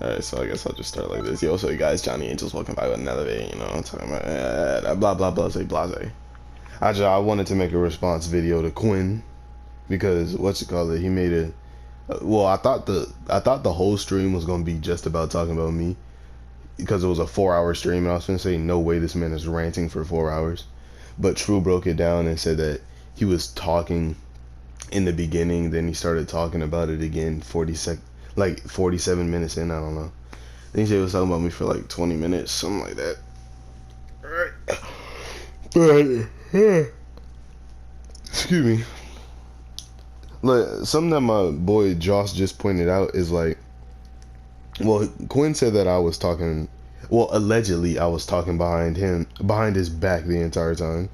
Alright, so I guess I'll just start like this. Yo, so you guys, Johnny Angels, welcome back with another video, you know what I'm talking about, blah, blah, blah, say, blase. I wanted to make a response video to Quinn, because, what's it called, he made a, well, I thought the whole stream was going to be just about talking about me, because it was a 4-hour stream, and I was going to say, no way this man is ranting for 4 hours, but True broke it down and said that he was talking in the beginning, then he started talking about it again 47 minutes in, I don't know. I think he was talking about me for like 20 minutes, something like that. Alright. Excuse me. Like, something that my boy Josh just pointed out is like, well, Quinn said that I was talking, well, allegedly I was talking behind his back the entire time.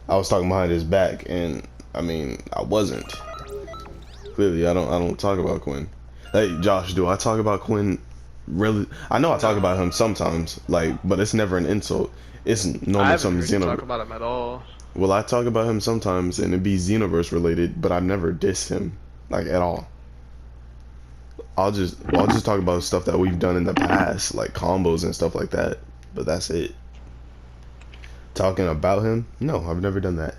I was talking behind his back, and I mean, I wasn't. Clearly, I don't talk about Quinn. Hey, Josh, do I talk about Quinn? Really? I know I talk about him sometimes, like, but it's never an insult. It's I normally haven't some heard you talk Xenoverse. about him at all. Well, I talk about him sometimes, and it be Xenoverse related, but I've never dissed him, like, at all. I'll just talk about stuff that we've done in the past, like combos and stuff like that. But that's it. Talking about him? No, I've never done that.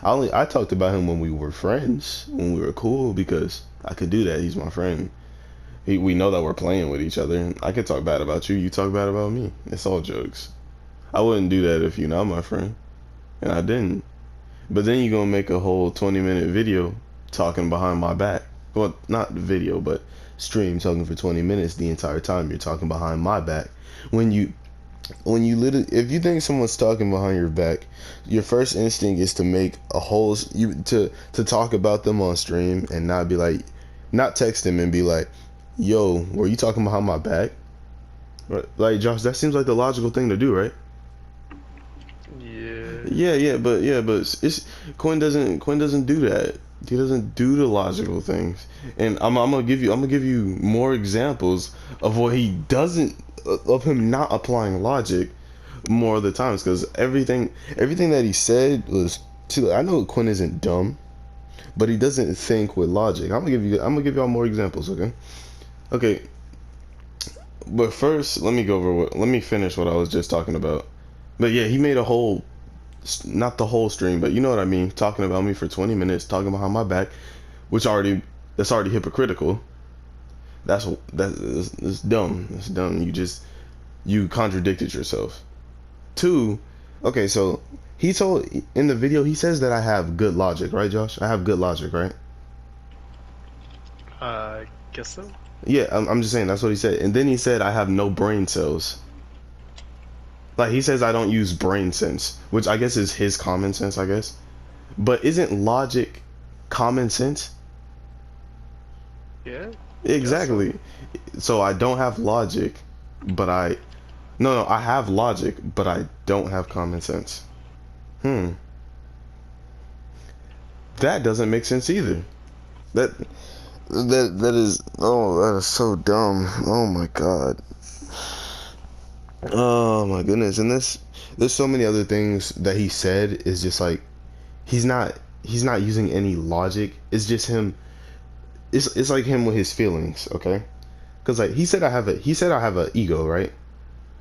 I talked about him when we were friends, when we were cool, because I could do that. He's my friend. We know that we're playing with each other. I could talk bad about you. You talk bad about me. It's all jokes. I wouldn't do that if you're not my friend, and I didn't. But then you're gonna make a whole 20-minute video talking behind my back. Well, not video, but stream talking for 20 minutes the entire time you're talking behind my back. When you literally, if you think someone's talking behind your back, your first instinct is to make a whole to talk about them on stream and not be like, not text them and be like, yo, were you talking behind my back? Right? Like, Josh, that seems like the logical thing to do, right? Yeah. Yeah, but it's Quinn doesn't do that. He doesn't do the logical things. And I'm gonna give you more examples of what he doesn't, of him not applying logic more of the times, because everything that he said was too. I know Quinn isn't dumb, but he doesn't think with logic. I'm gonna give y'all more examples, okay? Okay, but first let me finish what I was just talking about. But yeah, he made a whole, not the whole stream, but you know what I mean, talking about me for 20 minutes, talking behind my back, which that's already hypocritical. That's dumb. That's dumb. You contradicted yourself. Two, okay, so he told, in the video, he says that I have good logic, right, Josh? I have good logic, right? Guess so. Yeah, I'm just saying that's what he said. And then he said I have no brain cells. Like, he says I don't use brain sense, which I guess is his common sense, I guess. But isn't logic common sense? Yeah. Guess so. Exactly. So I don't have logic, but no, I have logic, but I don't have common sense. Hmm. That doesn't make sense either. That that is so dumb. Oh my God. Oh my goodness. And there's so many other things that he said is just like, he's not using any logic. It's just him. It's like him with his feelings, okay? Because like he said I have a ego, right?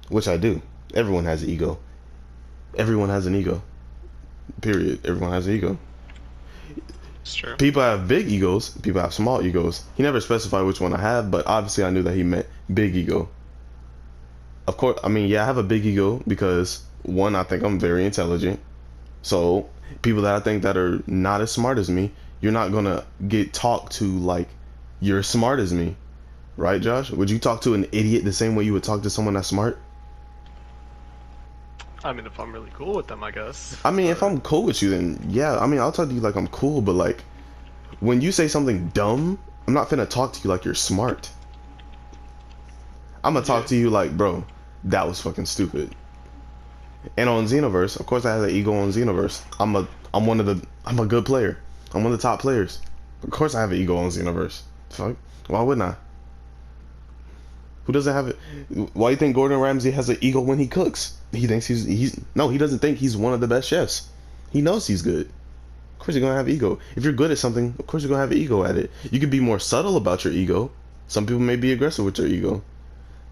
Which I do. Everyone has an ego. Everyone has an ego. Period. Everyone has an ego. It's true. People have big egos. People have small egos. He never specified which one I have, but obviously I knew that he meant big ego. Of course, I mean, yeah, I have a big ego because, one, I think I'm very intelligent. So people that I think that are not as smart as me, you're not gonna get talked to like you're smart as me, right, Josh? Would you talk to an idiot the same way you would talk to someone that's smart? I mean, if I'm really cool with them, I guess. I mean, if But I'm cool with you, then yeah. I mean, I'll talk to you like I'm cool, but like when you say something dumb, I'm not finna talk to you like you're smart. I'm gonna yeah. talk to you like, bro, that was fucking stupid. And on Xenoverse, of course, I have an ego on Xenoverse. I'm a good player. I'm one of the top players. Of course, I have an ego on Xenoverse. Fuck, why wouldn't I? Who doesn't have it? Why do you think Gordon Ramsay has an ego when he cooks? He thinks he's no, he doesn't think he's one of the best chefs. He knows he's good. Of course, you're gonna have ego. If you're good at something, of course you're gonna have an ego at it. You can be more subtle about your ego. Some people may be aggressive with their ego.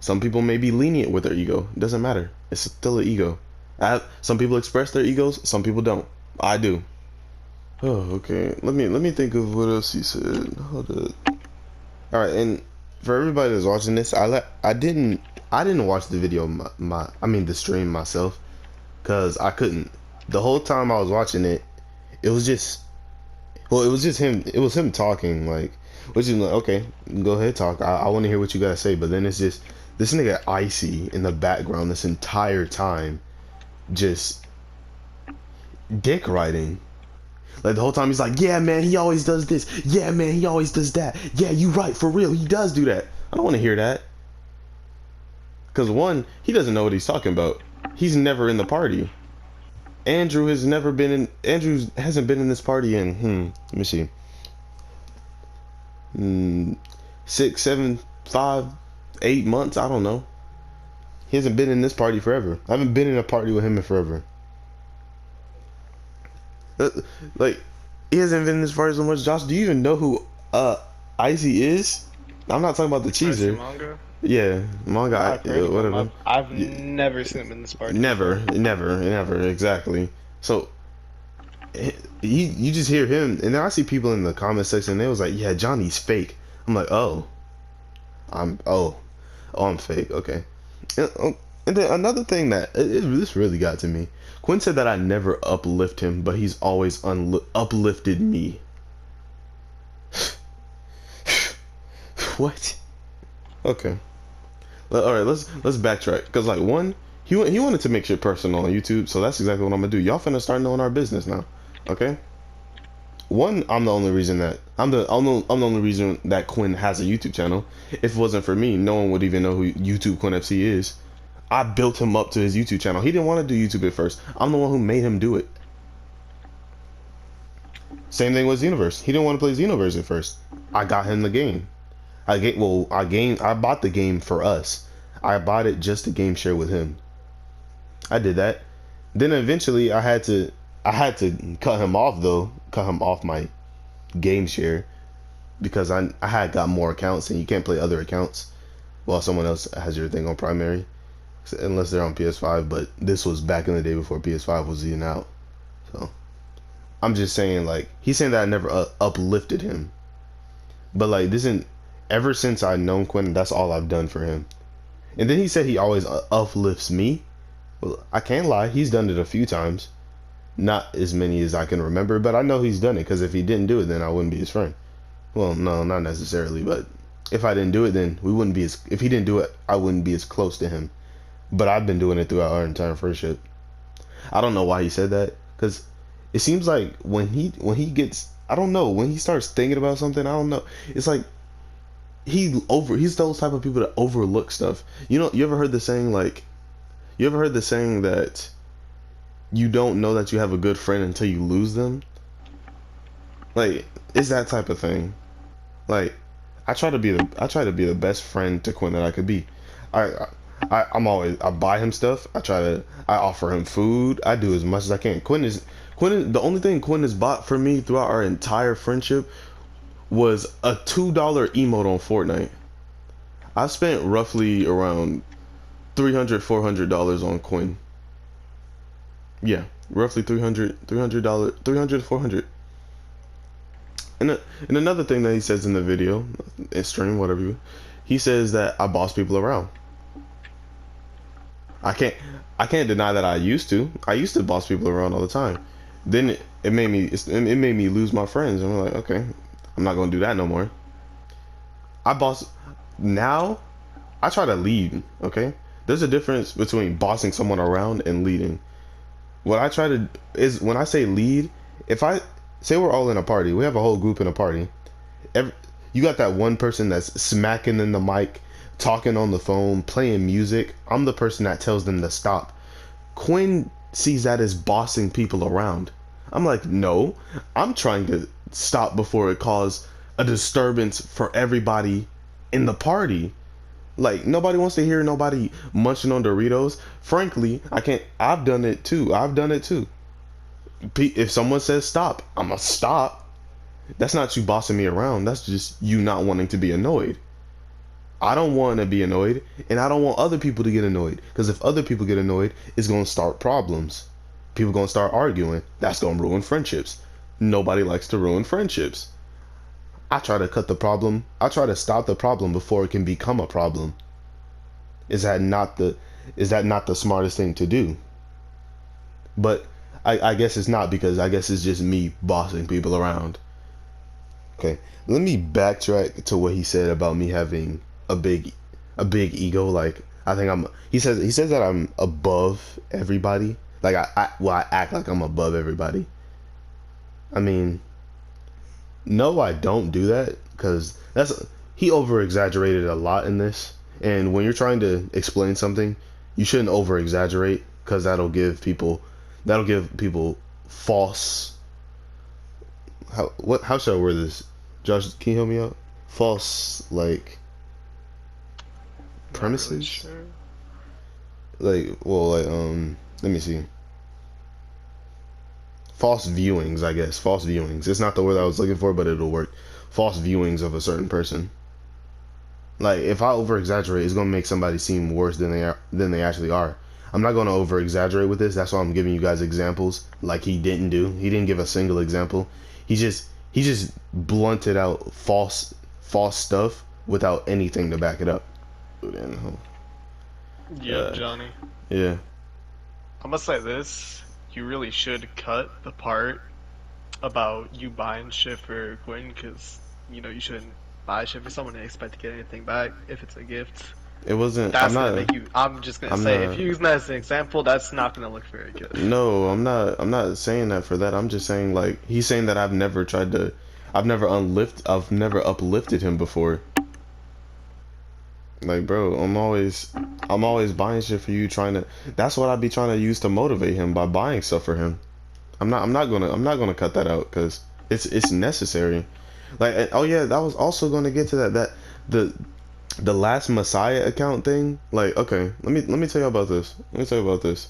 Some people may be lenient with their ego. It doesn't matter. It's still an ego. Some people express their egos. Some people don't. I do. Oh, okay. Let me think of what else he said. Hold up. All right, and for everybody that's watching this, I didn't watch the video I mean the stream myself, cause I couldn't. The whole time I was watching it, it was just it was just him. It was him talking, like, which is like, okay, go ahead, talk. I want to hear what you gotta say. But then it's just this nigga Icy in the background this entire time, just dick riding. Like the whole time he's like, yeah, man, he always does this. Yeah, man, he always does that. Yeah, you right, for real, he does do that. I don't want to hear that. Cause one, he doesn't know what he's talking about. He's never in the party. Andrew hasn't been in this party in let me see. 6, 7, 5, 8 months, I don't know. He hasn't been in this party forever. I haven't been in a party with him in forever. Like, he hasn't been in this party so much. Josh, do you even know who Icy is? I'm not talking about the cheeser. Manga? Yeah, manga, I've heard of him. whatever. I've never seen him in this party. Never, exactly. So, you just hear him, and then I see people in the comment section, and they was like, yeah, Johnny's fake. I'm like, I'm fake, okay. And then another thing that, this really got to me. Quinn said that I never uplift him, but he's always uplifted me. What? Okay. All right, let's backtrack, because like one, he wanted to make shit personal on YouTube, so that's exactly what I'm gonna do. Y'all finna start knowing our business now, okay? One, I'm the only reason that Quinn has a YouTube channel. If it wasn't for me, no one would even know who YouTube Quinn FC is. I built him up to his YouTube channel. He didn't want to do YouTube at first. I'm the one who made him do it. Same thing with Xenoverse. He didn't want to play Xenoverse at first. I got him the game. I bought the game for us. I bought it just to game share with him. I did that. Then eventually I had to cut him off though. Cut him off my game share because I had got more accounts and you can't play other accounts while someone else has your thing on primary unless they're on PS5, but this was back in the day before PS5 was even out. So I'm just saying, like, he's saying that I never uplifted him, but like this isn't ever since I known Quinn, that's all I've done for him. And then he said he always uplifts me. Well, I can't lie, he's done it a few times, not as many as I can remember, but I know he's done it, because if he didn't do it, then I wouldn't be his friend. Well, no, not necessarily, but if I didn't do it, then we wouldn't be as, if he didn't do it, I wouldn't be as close to him. But I've been doing it throughout our entire friendship. I don't know why he said that, because it seems like when he gets, I don't know, when he starts thinking about something, I don't know, it's like he's those type of people that overlook stuff. You know, you ever heard the saying that you don't know that you have a good friend until you lose them? Like, it's that type of thing. Like, I try to be the best friend to Quinn that I could be. I buy him stuff. I offer him food. I do as much as I can. Quinn is the only thing Quinn has bought for me throughout our entire friendship was a $2 emote on Fortnite. I spent roughly around $300-$400 on Quinn. Yeah, roughly $300 to $400. And another thing that he says in the video, in stream, whatever, he says that I boss people around. I can't deny that I used to. I used to boss people around all the time. Then it made me lose my friends. And I'm like, okay, I'm not gonna do that no more. Now I try to lead. Okay, there's a difference between bossing someone around and leading. What I try to is, when I say lead, if I say we're all in a party, we have a whole group in a party. You got that one person that's smacking in the mic, talking on the phone, playing music. I'm the person that tells them to stop. Quinn sees that as bossing people around. I'm like, no, I'm trying to stop before it causes a disturbance for everybody in the party. Like, nobody wants to hear nobody munching on Doritos. Frankly, I can't. I've done it too. If someone says stop, I'm gonna stop. That's not you bossing me around. That's just you not wanting to be annoyed. I don't want to be annoyed, and I don't want other people to get annoyed. Because if other people get annoyed, it's going to start problems. People going to start arguing. That's going to ruin friendships. Nobody likes to ruin friendships. I try to cut the problem. I try to stop the problem before it can become a problem. Is that not the smartest thing to do? But I guess it's not, because I guess it's just me bossing people around. Okay, let me backtrack to what he said about me having a big ego. Like, I think he says that I'm above everybody. Like, I act like I'm above everybody. I mean, no, I don't do that, because he over exaggerated a lot in this. And when you're trying to explain something, you shouldn't over exaggerate, because that'll give people false. How should I word this? Josh, can you help me out? False, like, Not really premises? sure. Like, well, like, let me see. False viewings, I guess. False viewings. It's not the word I was looking for, but it'll work. False viewings of a certain person. Like, if I over exaggerate, it's gonna make somebody seem worse than they actually are. I'm not gonna over exaggerate with this. That's why I'm giving you guys examples, like he didn't do. He didn't give a single example. He just blunted out false stuff without anything to back it up. Yep, Johnny. Yeah. I'm gonna say this. You really should cut the part about you buying shit for Quinn, because, you shouldn't buy shit for someone and expect to get anything back if it's a gift. It wasn't. That's gonna make you. I'm just gonna say, if you use that as an example, that's not gonna look very good. No, I'm not. I'm not saying that for that. I'm just saying, like, he's saying that I've never uplifted him before. Like, bro, I'm always buying shit for you, that's what I'd be trying to use to motivate him, by buying stuff for him. I'm not gonna cut that out, because it's necessary. Like, oh yeah, that was also gonna get to that the last Messiah account thing. Like, okay, let me tell you about this.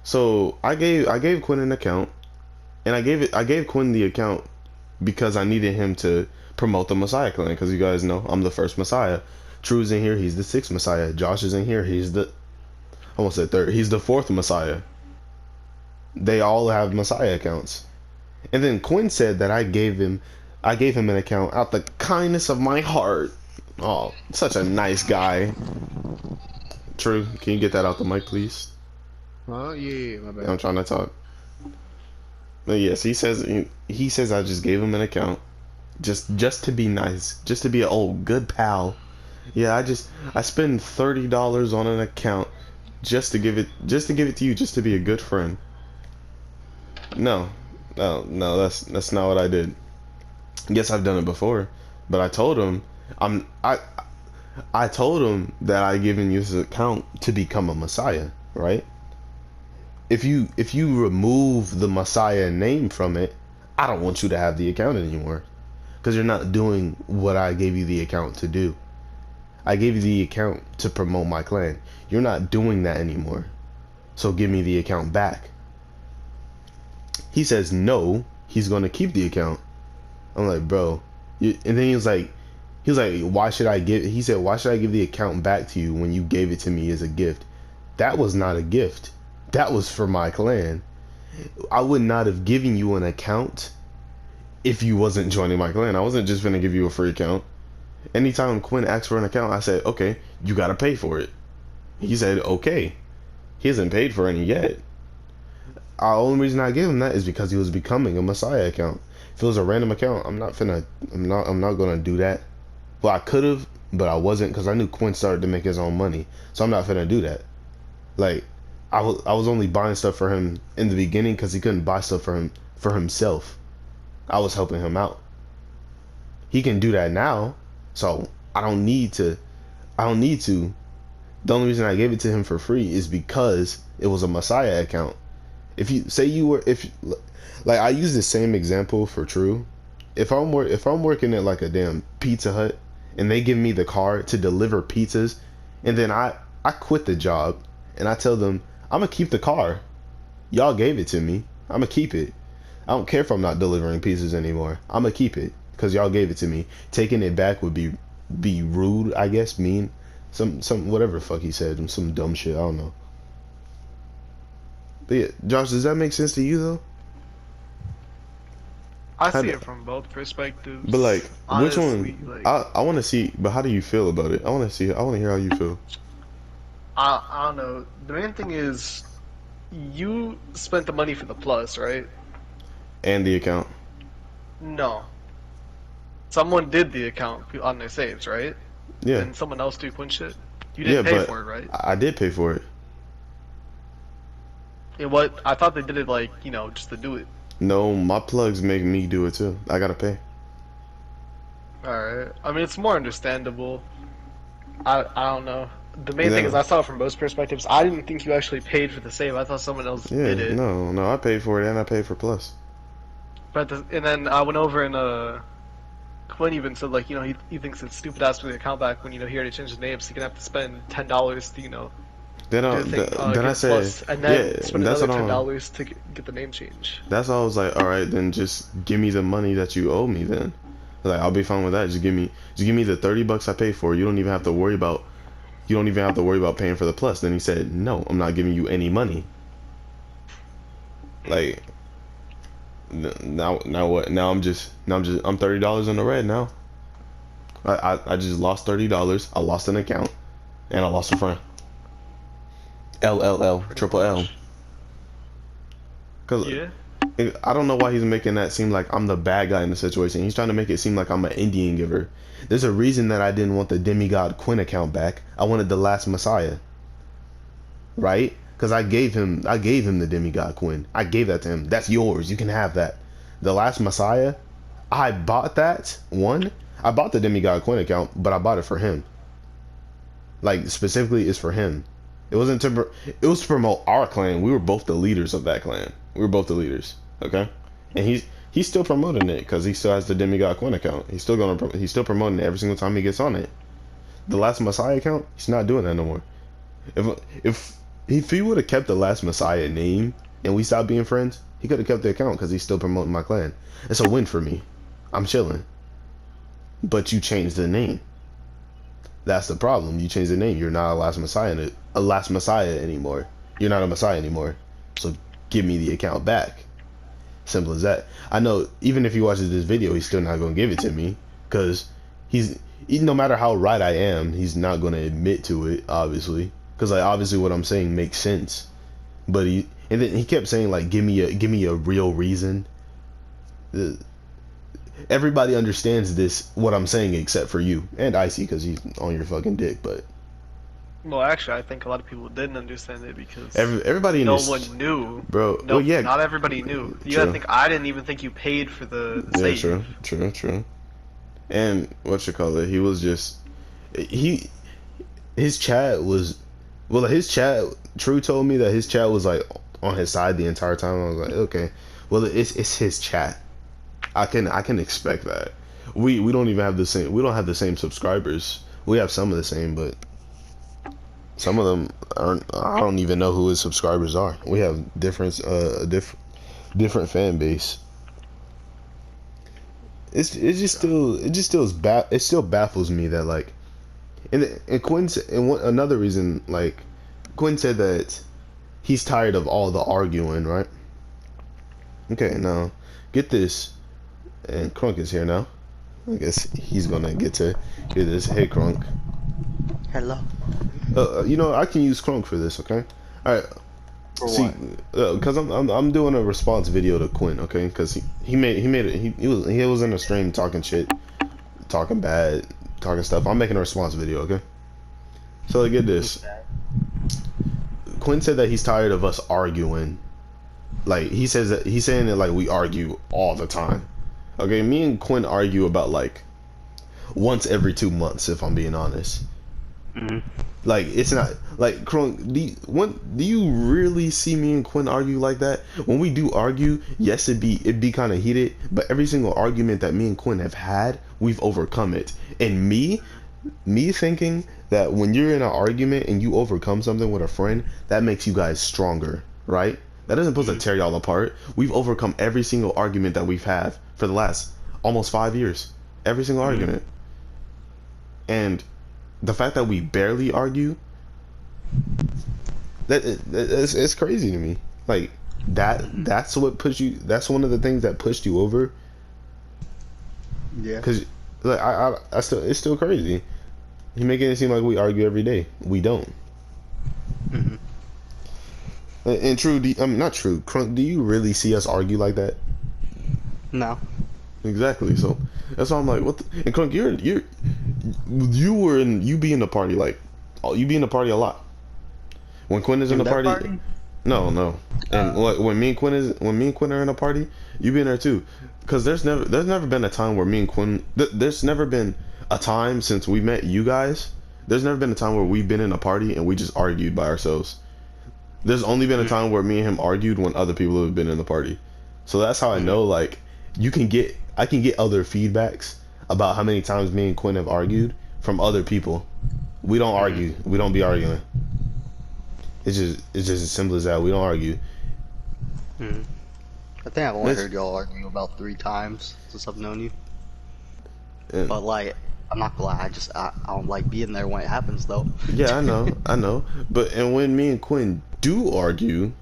So I gave Quinn an account, and I gave Quinn the account because I needed him to promote the Messiah clan, because you guys know I'm the first Messiah. True's in here, he's the sixth Messiah. Josh is in here, he's the, I almost said third, he's the fourth Messiah. They all have Messiah accounts. And then Quinn said that I gave him an account out the kindness of my heart. Oh, such a nice guy. True, can you get that out the mic, please? Oh yeah, my bad. I'm trying to talk. But yes, he says I just gave him an account, just to be nice, just to be an old good pal. Yeah, I spend $30 on an account just to give it to you, just to be a good friend. No, that's not what I did. Yes, I've done it before, but I told him I told him that I given you this account to become a Messiah, right? If you remove the Messiah name from it, I don't want you to have the account anymore, because you're not doing what I gave you the account to do. I gave you the account to promote my clan. You're not doing that anymore. So give me the account back. He says no, he's gonna keep the account. I'm like, bro. And then he was like, why should I give? He said, why should I give the account back to you when you gave it to me as a gift? That was not a gift. That was for my clan. I would not have given you an account if you wasn't joining my clan. I wasn't just gonna give you a free account. Anytime Quinn asked for an account, I said, okay, you gotta pay for it. He said, okay. He hasn't paid for any yet. The only reason I gave him that is because he was becoming a Messiah account. If it was a random account, I'm not gonna do that. Well, I could have, but I wasn't, because I knew Quinn started to make his own money. So I'm not finna do that. Like, I was only buying stuff for him in the beginning because he couldn't buy stuff for himself. I was helping him out. He can do that now. So I don't need to. The only reason I gave it to him for free is because it was a Messiah account. If like, I use the same example for True. If I'm working at like a damn Pizza Hut and they give me the car to deliver pizzas, and then I quit the job and I tell them I'm gonna keep the car. Y'all gave it to me. I'm gonna keep it. I don't care if I'm not delivering pizzas anymore. I'm gonna keep it because y'all gave it to me. Taking it back would be be rude, I guess, mean, some whatever the fuck he said, some dumb shit. I don't know. But yeah, Josh, does that make sense to you though? I How see do, it from both but perspectives. like, which Honestly, one? like I want to see. But how do you feel about it? I want to see. I want to hear how you feel. I don't know. The main thing is you spent the money for the plus, right? And the account. No. Someone did the account on their saves, right? Yeah, Then someone else do Quinn shit. You yeah, didn't pay but for it, right? I did pay for it. What I thought they did it like, just to do it. No, my plugs make me do it too. I gotta pay. Alright. I mean, it's more understandable. I don't know. The main thing is Yeah, I saw it from both perspectives. I didn't think you actually paid for the save. I thought someone else yeah, did it. no, I paid for it and I paid for plus. And then I went over and Quinn even said like, he thinks it's stupid to ask for the account back when he already changed his name, so he's gonna have to spend $10 to Then do the thing, then I get said, plus, and then yeah, spend that's another what I'm. $10 to get the name change. That's why I was like, all right, then just give me the money that you owe me. Then, like, I'll be fine with that. Just give me the $30 I paid for. You don't even have to worry about. You don't even have to worry about paying for the plus. Then he said, no, I'm not giving you any money. Like, now what? I'm $30 in the red now. I just lost $30. I lost an account, and I lost a friend. Triple L. Cause Yeah. I don't know why he's making that seem like I'm the bad guy in the situation. He's trying to make it seem like I'm an Indian giver. There's a reason that I didn't want the demigod Quinn account back. I wanted the last Messiah, right? Because I gave him the demigod Quinn. I gave that to him. That's yours. You can have that. The last Messiah, I bought that one. I bought the demigod Quinn account, but I bought it for him. Like specifically, it's for him. It wasn't to. It was to promote our clan. We were both the leaders of that clan. We were both the leaders. Okay, and he's still promoting it because he still has the demigod Quinn account. He's still promoting it every single time he gets on it. The last Messiah account, he's not doing that no more. If he would have kept the last Messiah name and we stopped being friends, he could have kept the account because he's still promoting my clan. It's a win for me. I'm chilling. But you changed the name. That's the problem. You changed the name. You're not a last Messiah anymore. You're not a Messiah anymore. So give me the account back. Simple as that. I know even if he watches this video, he's still not gonna give it to me because no matter how right I am, he's not gonna admit to it. Obviously, because like obviously what I'm saying makes sense. But and then he kept saying like, give me a real reason. Everybody understands this what I'm saying except for you and Icy because he's on your fucking dick. But Well, actually, I think a lot of people didn't understand it because everybody in no this, one knew. bro. No, Well, yeah, not everybody knew. You gotta true. think. I didn't even think you paid for the Yeah, save. true. And what you call it? He was just his chat was his chat. True told me that his chat was like on his side the entire time. I was like, okay, well it's his chat. I can expect that. We don't even have the same. We don't have the same subscribers. We have some of the same, but some of them aren't. I don't even know who his subscribers are. We have different fan base. It still baffles me that like, and another reason like, Quinn said that he's tired of all the arguing, right? Okay, now get this, and Crunk is here now. I guess he's gonna get to hear this. Hey, Crunk. Hello. I can use Crunk for this, okay? All right. For See, what? because I'm doing a response video to Quinn, okay? Because he was in a stream talking shit, talking bad, talking stuff. I'm making a response video, okay? So like, get this. Quinn said that he's tired of us arguing. Like he's saying that like we argue all the time. Okay, me and Quinn argue about like once every 2 months, if I'm being honest. Like it's not like Crunk. Do you really see me and Quinn argue like that? When we do argue, yes, it'd be kind of heated, but every single argument that me and Quinn have had, we've overcome it. And me thinking that when you're in an argument and you overcome something with a friend, that makes you guys stronger, right? That doesn't supposed to tear y'all apart. We've overcome every single argument that we've had for the last almost 5 years. Every single argument. And the fact that we barely argue, it's crazy to me. Like that's what pushed you. That's one of the things that pushed you over. Yeah. Cause like I still, it's still crazy. He making it seem like we argue every day. We don't. Mhm. And True, not True. Crunk, do you really see us argue like that? No. Exactly. So that's why I'm like, what? And Crunk, you be in the party like, you be in the party a lot. When Quinn is in the party, no. And when me and Quinn are in a party, you be in there too. Cause there's never been a time where me and Quinn, there's never been a time since we met you guys. There's never been a time where we've been in a party and we just argued by ourselves. There's only been a time where me and him argued when other people have been in the party. So that's how I know, like, I can get other feedbacks about how many times me and Quinn have argued from other people. We don't argue. We don't be arguing. It's just as simple as that. We don't argue. Mhm. I think I've only heard y'all argue about 3 times since I've known you. And, But like, I'm not gonna lie, I don't like being there when it happens though. yeah, I know. But and when me and Quinn do argue,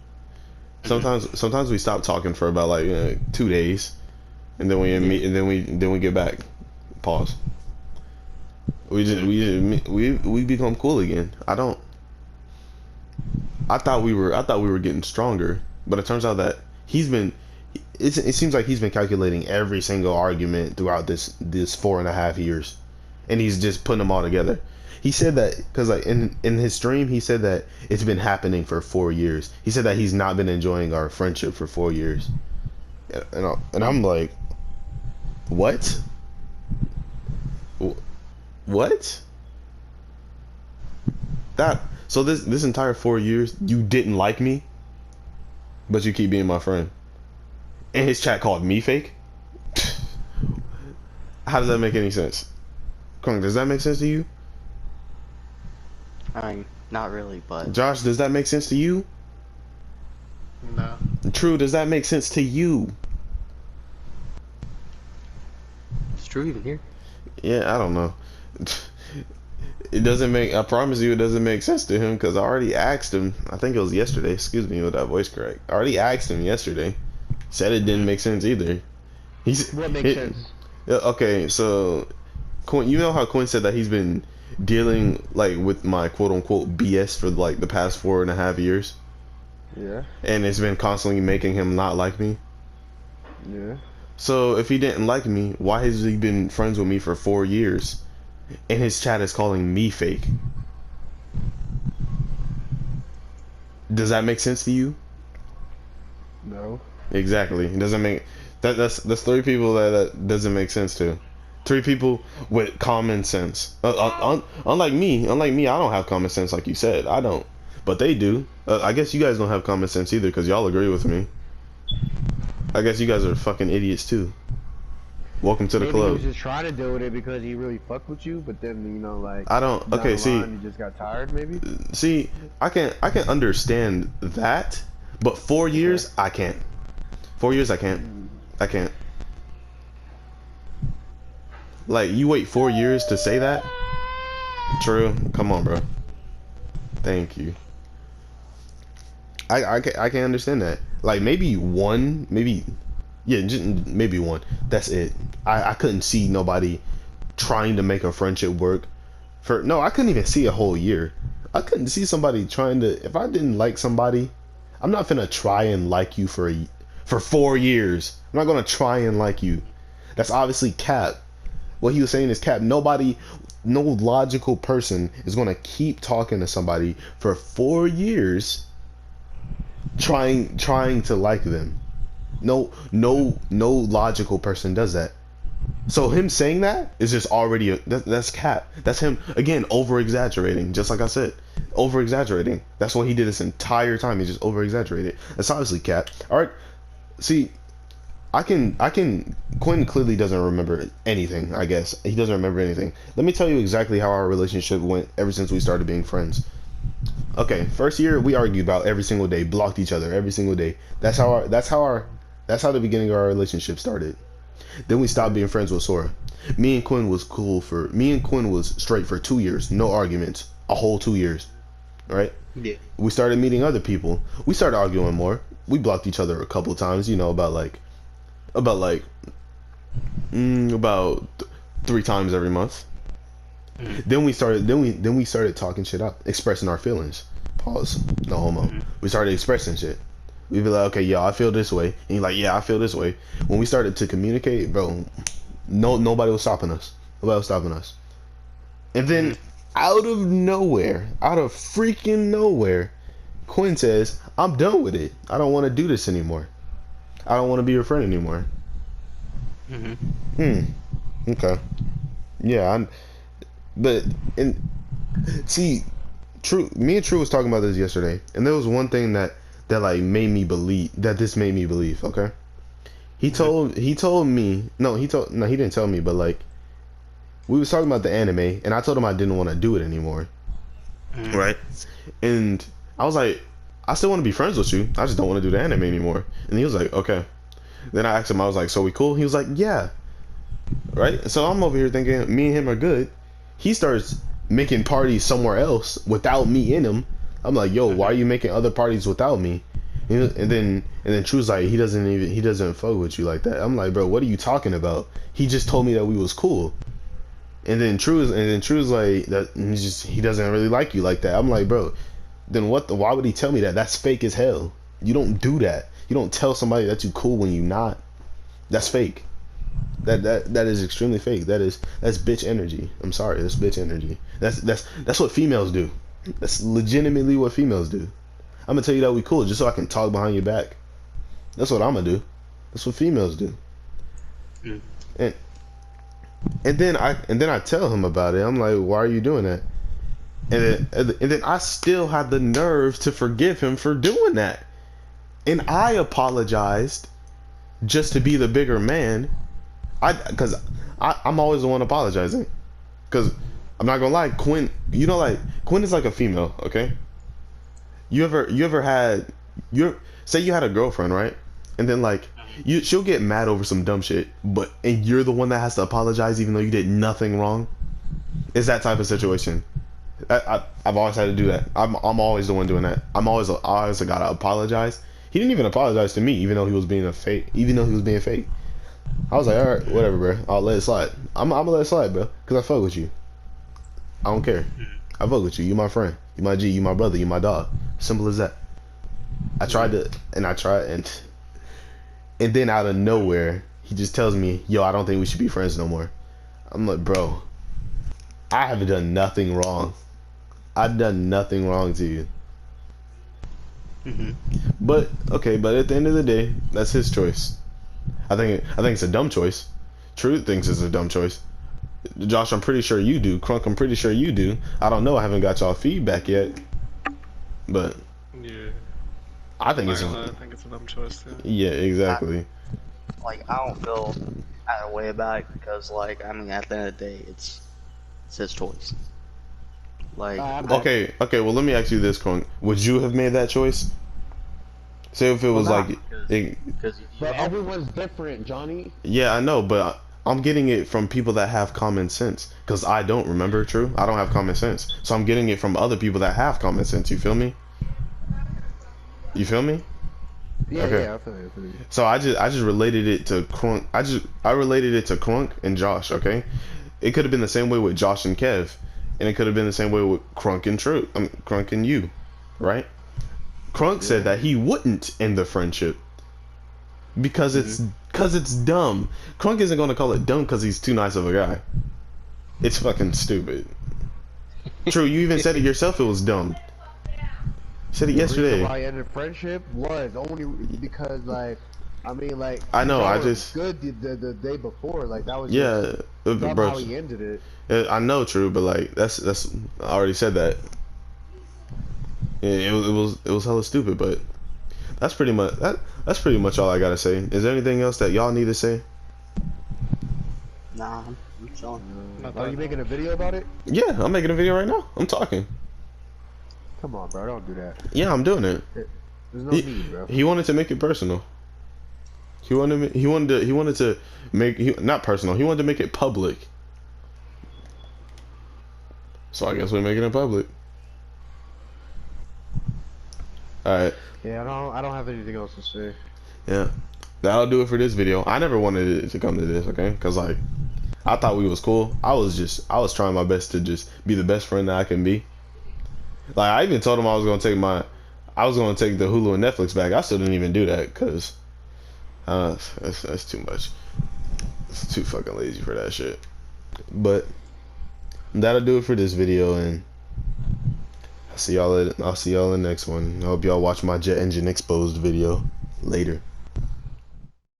sometimes we stop talking for about like 2 days, and then we meet, and then we get back. Pause. We become cool again. I thought we were getting stronger, but it turns out that it seems like he's been calculating every single argument throughout this 4.5 years, and he's just putting them all together. He said that because like in his stream, he said that it's been happening for 4 years. He said that he's not been enjoying our friendship for 4 years, and I'm like, what? What? So this entire 4 years you didn't like me, but you keep being my friend, and his chat called me fake. How does that make any sense? Kong, does that make sense to you? I mean, not really, but Josh, does that make sense to you? No. True, does that make sense to you? it's true even here. Yeah, I don't know. It doesn't make, I promise you it doesn't make sense to him, because I already asked him, I think it was yesterday, excuse me with that voice correct. I already asked him yesterday. Said it didn't make sense either. What makes sense? Okay, so Quinn, you know how Quinn said that he's been dealing like with my quote unquote BS for like the past 4.5 years? Yeah. And it's been constantly making him not like me? Yeah. So if he didn't like me, why has he been friends with me for 4 years? And his chat is calling me fake. Does that make sense to you? No. Exactly. It doesn't make that's 3 people that doesn't make sense to. 3 people with common sense. Unlike me, I don't have common sense like you said. I don't, but they do. I guess you guys don't have common sense either because y'all agree with me. I guess you guys are fucking idiots too. Welcome to the Maybe he club. was just trying to deal with it because he really fucked with you, but then you know, like I don't. down Okay, the see, line, you just got tired, maybe. see, I can understand that, but 4 years I can't. 4 years I can't. I can't. Like you wait 4 years to say that? True. Come on, bro. Thank you. I can understand that. Like maybe one, maybe yeah, just maybe one. That's it. I couldn't see nobody trying to make a friendship work for no. I couldn't even see a whole year. I couldn't see somebody trying to. If I didn't like somebody, I'm not gonna try and like you for 4 years. I'm not gonna try and like you. That's obviously cap. What he was saying is cap. Nobody, no logical person is gonna keep talking to somebody for 4 years, trying to like them. No logical person does that. So him saying that is just already that's cap. That's him again over exaggerating. Just like I said, over exaggerating. That's what he did this entire time. He just over exaggerated. That's obviously cap. All right. See, I can. Quinn clearly doesn't remember anything. I guess he doesn't remember anything. Let me tell you exactly how our relationship went ever since we started being friends. Okay, first year we argued about every single day, blocked each other every single day. That's how the beginning of our relationship started. Then we stopped being friends with Sora. Me and Quinn was straight for 2 years, no arguments, a whole 2 years, right? Yeah. We started meeting other people. We started arguing more. We blocked each other a couple of times, you know, about 3 times every month. Then we started talking shit out, expressing our feelings. Pause. No homo. We started expressing shit. We'd be like, okay, yo, I feel this way. And you're like, yeah, I feel this way. When we started to communicate, bro, nobody was stopping us. Nobody was stopping us. And then out of freaking nowhere, Quinn says, I'm done with it. I don't want to do this anymore. I don't want to be your friend anymore. Okay. Yeah, see, me and True was talking about this yesterday, and there was one thing that like made me believe that this made me believe. Okay, he told me he didn't tell me, but like we was talking about the anime, and I told him I didn't want to do it anymore, right? And I was like, I still want to be friends with you, I just don't want to do the anime anymore. And he was like, okay. Then I asked him, I was like, so we cool? He was like, yeah. Right? So I'm over here thinking me and him are good. He starts making parties somewhere else without me in them. I'm like, yo, why are you making other parties without me? And then True's like, he doesn't fuck with you like that. I'm like, bro, what are you talking about? He just told me that we was cool. And then True's like, that he doesn't really like you like that. I'm like, bro, then why would he tell me that? That's fake as hell. You don't do that. You don't tell somebody that you cool when you not. That's fake. That is extremely fake. That's bitch energy. I'm sorry, that's bitch energy. That's what females do. That's legitimately what females do. I'm gonna tell you that we cool just so I can talk behind your back. That's what I'm gonna do. That's what females do. And then I tell him about it. I'm like, why are you doing that? And then I still had the nerve to forgive him for doing that. And I apologized just to be the bigger man. Because I'm always the one apologizing. Because I'm not gonna lie, Quinn, Quinn is like a female, okay? You ever had say you had a girlfriend, right? And then like she'll get mad over some dumb shit, and you're the one that has to apologize even though you did nothing wrong. It's that type of situation. I've always had to do that. I'm always the one doing that. I always gotta apologize. He didn't even apologize to me, even though he was being fake. I was like, all right, whatever, bro. I'll let it slide. I'm gonna let it slide, bro, because I fuck with you. I don't care. I fuck with you. You my friend. You my G. You my brother. You my dog. Simple as that. And then out of nowhere, he just tells me, yo, I don't think we should be friends no more. I'm like, bro, I haven't done nothing wrong. I've done nothing wrong to you. But at the end of the day, that's his choice. I think it's a dumb choice. Truth thinks it's a dumb choice. Josh, I'm pretty sure you do. Crunk, I'm pretty sure you do. I don't know. I haven't got y'all feedback yet. But yeah, I think it's a dumb choice too. Yeah, exactly. I don't feel either way about it because, at the end of the day, it's his choice. Okay. Well, let me ask you this, Crunk. Would you have made that choice? Say if it was But everyone's different, Johnny. Yeah, I know, but I'm getting it from people that have common sense. Because I don't, remember, True? I don't have common sense. So I'm getting it from other people that have common sense. You feel me? You feel me? Yeah, okay. Yeah, I feel you. So I just related it to Crunk. I related it to Crunk and Josh, okay? It could have been the same way with Josh and Kev. And it could have been the same way with Crunk and True. Crunk and you, right? Crunk said that he wouldn't end the friendship because it's dumb. Crunk isn't gonna call it dumb because he's too nice of a guy. It's fucking stupid. True, you even said it yourself. It was dumb. You said it yesterday. The reason why I ended friendship was only because I know. I were just good the day before. That was bro, how he ended it. I know, True, but that's I already said that. Yeah, it was hella stupid, but that's pretty much all I gotta say. Is there anything else that y'all need to say? Nah, I'm chilling. Are you making a video about it? Yeah, I'm making a video right now. I'm talking. Come on, bro, don't do that. Yeah, I'm doing it. There's no need, bro. He wanted to make it personal. He wanted to make not personal. He wanted to make it public. So I guess we're making it public. All right. Yeah, I don't have anything else to say. Yeah. That'll do it for this video. I never wanted it to come to this, okay? Cause like I thought we was cool. I was trying my best to just be the best friend that I can be. Like I even told him I was gonna take the Hulu and Netflix back. I still didn't even do that because that's too much. It's too fucking lazy for that shit. But that'll do it for this video, and I'll see y'all in the next one. I hope y'all watch my jet engine exposed video later.